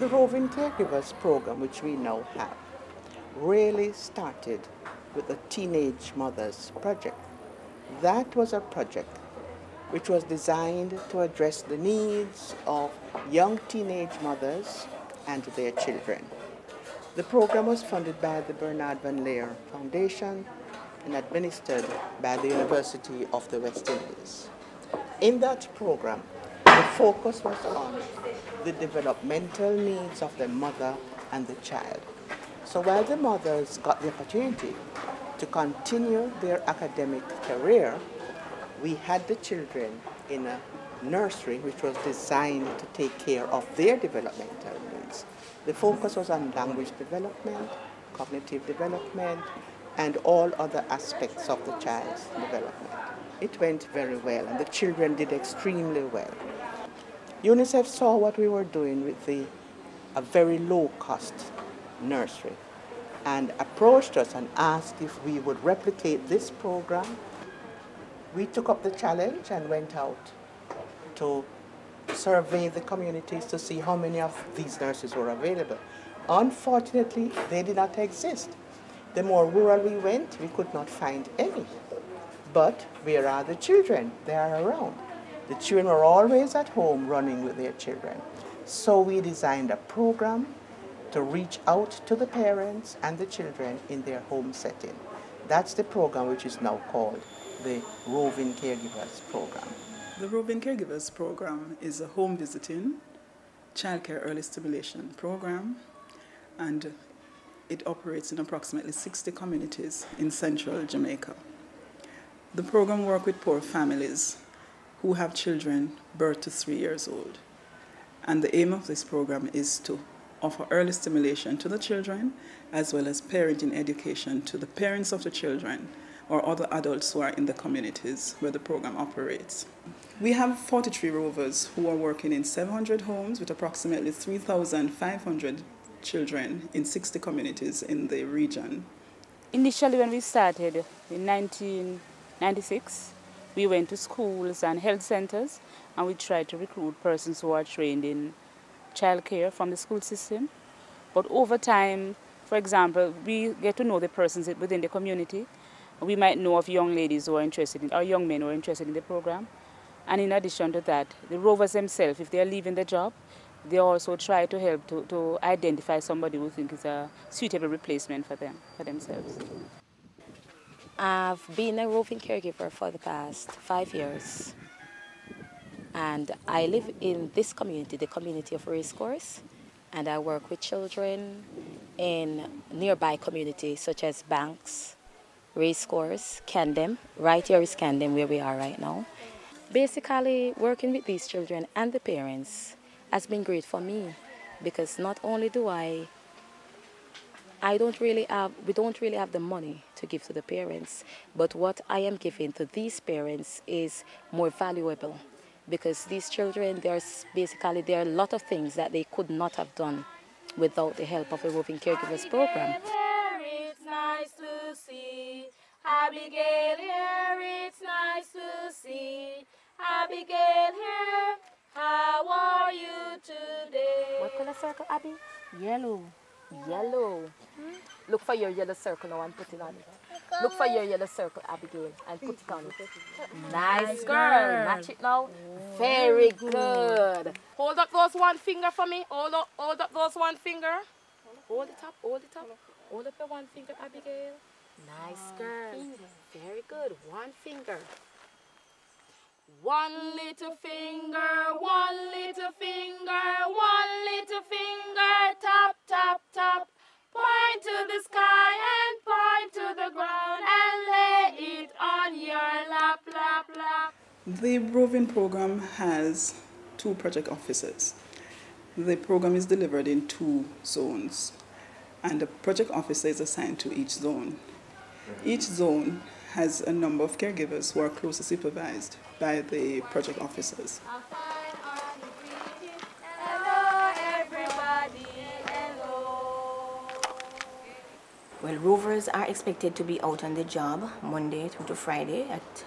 The Roving Caregivers program, which we now have, really started with the Teenage Mothers Project. That was a project which was designed to address the needs of young teenage mothers and their children. The program was funded by the Bernard Van Leer Foundation and administered by the University of the West Indies. In that program, the focus was on the developmental needs of the mother and the child. So while the mothers got the opportunity to continue their academic career, we had the children in a nursery which was designed to take care of their developmental needs. The focus was on language development, cognitive development, and all other aspects of the child's development. It went very well, and the children did extremely well. UNICEF saw what we were doing with a very low-cost nursery and approached us and asked if we would replicate this program. We took up the challenge and went out to survey the communities to see how many of these nurses were available. Unfortunately, they did not exist. The more rural we went, we could not find any. But where are the children? They are around. The children were always at home running with their children. So we designed a program to reach out to the parents and the children in their home setting. That's the program which is now called the Roving Caregivers Program. The Roving Caregivers Program is a home visiting childcare early stimulation program, and it operates in approximately 60 communities in central Jamaica. The program works with poor families who have children birth to 3 years old. And the aim of this program is to offer early stimulation to the children, as well as parenting education to the parents of the children or other adults who are in the communities where the program operates. We have 43 rovers who are working in 700 homes with approximately 3,500 children in 60 communities in the region. Initially, when we started in 1996, we went to schools and health centers, and we tried to recruit persons who are trained in childcare from the school system. But over time, for example, we get to know the persons within the community. We might know of young ladies who are interested in, or young men who are interested in the program. And in addition to that, the rovers themselves, if they are leaving the job, they also try to help to identify somebody who think is a suitable replacement for them, for themselves. I've been a roving caregiver for the past 5 years. And I live in this community, the community of Racecourse, and I work with children in nearby communities such as Banks, Racecourse, Carendon. Right here is Carendon, where we are right now. Basically, working with these children and the parents has been great for me, because not only do we don't really have the money to give to the parents, but what I am giving to these parents is more valuable, because these children, there are a lot of things that they could not have done without the help of the Roving Caregivers Program. It's nice to see Abigail here, it's nice to see Abigail here. How are you today? What color circle, Abby? Yellow. Yellow. Look for your yellow circle now and put it on it. Look for your yellow circle, Abigail, and put it on it. Nice girl. Match it now. Very good. Hold up those one finger for me. Hold up those one finger. Hold it up, hold it up. Hold up your one finger, Abigail. Nice girl. Very good. One finger. One little finger, one little finger, one little finger, tap, tap, tap. Point to the sky and point to the ground and lay it on your lap, lap, lap. The roving program has 2 project officers. The program is delivered in 2 zones, and the project officer is assigned to each zone. Each zone has a number of caregivers who are closely supervised by the project officers. Hello, everybody. Hello. Well, rovers are expected to be out on the job Monday through to Friday at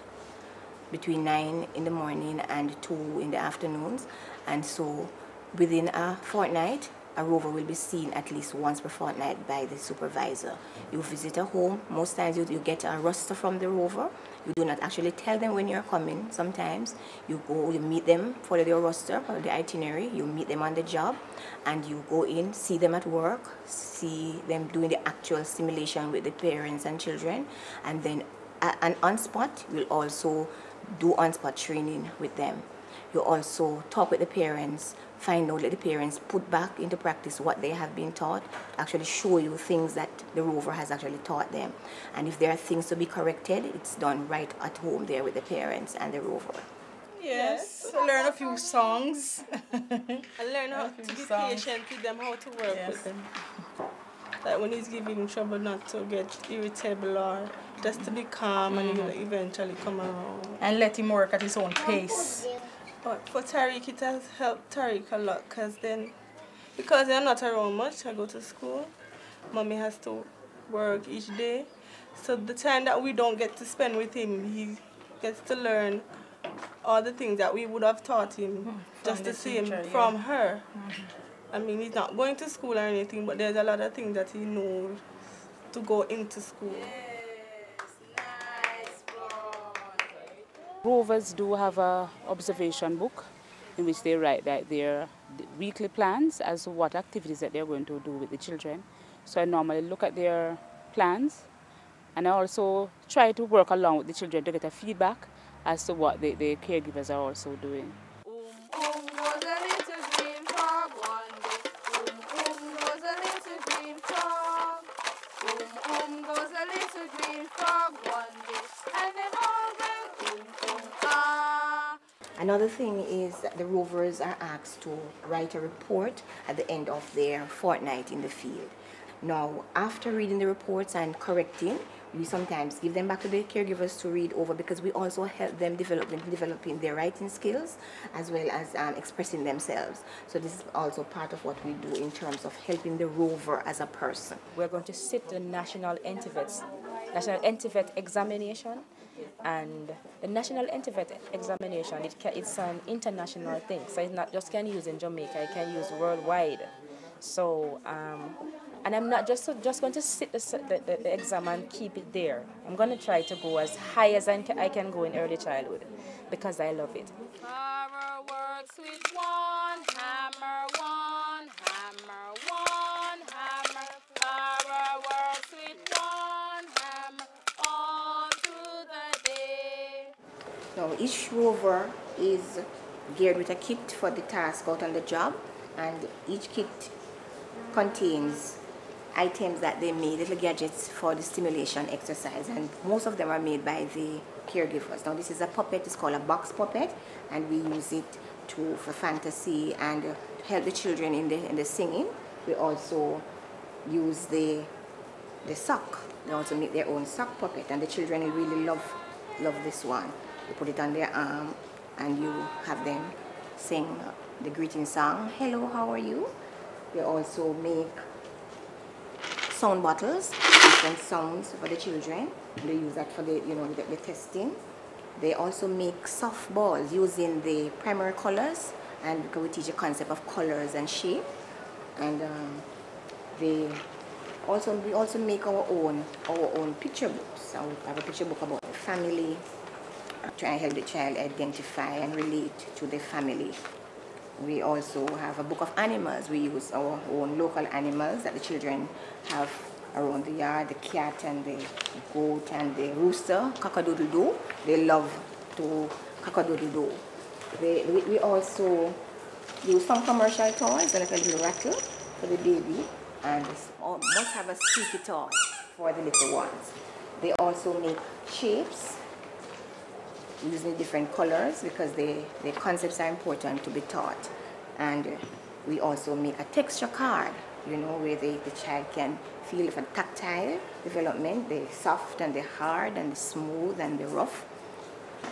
between 9 in the morning and 2 in the afternoons. And so within a fortnight, a rover will be seen at least once per fortnight by the supervisor. You visit a home. Most times you get a roster from the rover. You do not actually tell them when you're coming. Sometimes you go, you meet them, follow their roster or the itinerary. You meet them on the job, and you go in, see them at work, see them doing the actual simulation with the parents and children, and then and on spot, we'll also do on-spot training with them. You also talk with the parents, find out that the parents put back into practice what they have been taught, actually show you things that the rover has actually taught them. And if there are things to be corrected, it's done right at home there with the parents and the rover. Yes, I learn a few songs. I learn how to be patient with them, how to work with them. Like when he's giving trouble, not to get irritable or just to be calm, and he'll eventually come around. And let him work at his own pace. But for Tariq, it has helped Tariq a lot, because I'm not around much. I go to school. Mommy has to work each day. So the time that we don't get to spend with him, he gets to learn all the things that we would have taught him just to see him from her. I mean, he's not going to school or anything, but there's a lot of things that he knows to go into school. Rovers do have an observation book in which they write their weekly plans as to what activities that they're going to do with the children. So I normally look at their plans, and I also try to work along with the children to get a feedback as to what the caregivers are also doing. Another thing is that the rovers are asked to write a report at the end of their fortnight in the field. Now, after reading the reports and correcting, we sometimes give them back to the caregivers to read over, because we also help them developing their writing skills as well as expressing themselves. So this is also part of what we do in terms of helping the rover as a person. We're going to sit the National NTVET examination. And the National NTVET examination, it's an international thing, so it's not just can use in Jamaica, it can use worldwide. So, and I'm not just going to sit the exam and keep it there. I'm going to try to go as high as I can go in early childhood, because I love it. Hammer works with one hammer, one hammer, one hammer. Hammer works with one hammer all through the day. Now, each rover is geared with a kit for the task out on the job, and each kit contains items that they made, little gadgets for the stimulation exercise, and most of them are made by the caregivers. Now, this is a puppet, it's called a box puppet, and we use it for fantasy and to help the children in the singing. We also use the sock. They also make their own sock puppet, and the children really love this one. You put it on their arm and you have them sing the greeting song, "Hello, how are you?" They also make sound bottles, different sounds for the children. They use that for the testing. They also make softballs using the primary colors, and because we teach a concept of colors and shape. And we also make our own picture books. So we have a picture book about the family, trying to help the child identify and relate to the family. We also have a book of animals. We use our own local animals that the children have around the yard, the cat and the goat and the rooster, cock-a-doodle-doo. They love to cock-a-doodle-doo. We also use some commercial toys, like a little rattle for the baby, and must have a squeaky toy for the little ones. They also make shapes using different colors, because the concepts are important to be taught. And we also make a texture card, where the child can feel for tactile development, the soft and the hard and the smooth and the rough.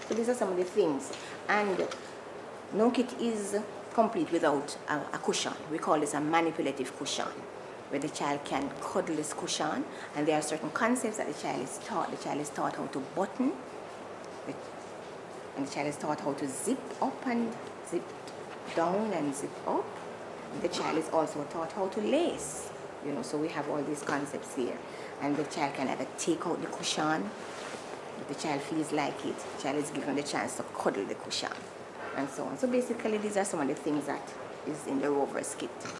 So these are some of the things. And no kit is complete without a cushion. We call this a manipulative cushion, where the child can cuddle this cushion, and there are certain concepts that the child is taught. The child is taught how to button, and the child is taught how to zip up and zip down and zip up. the child is also taught how to lace. You know, so we have all these concepts here. And the child can either take out the cushion, if the child feels like it, the child is given the chance to cuddle the cushion, and so on. So basically, these are some of the things that is in the Rovers kit.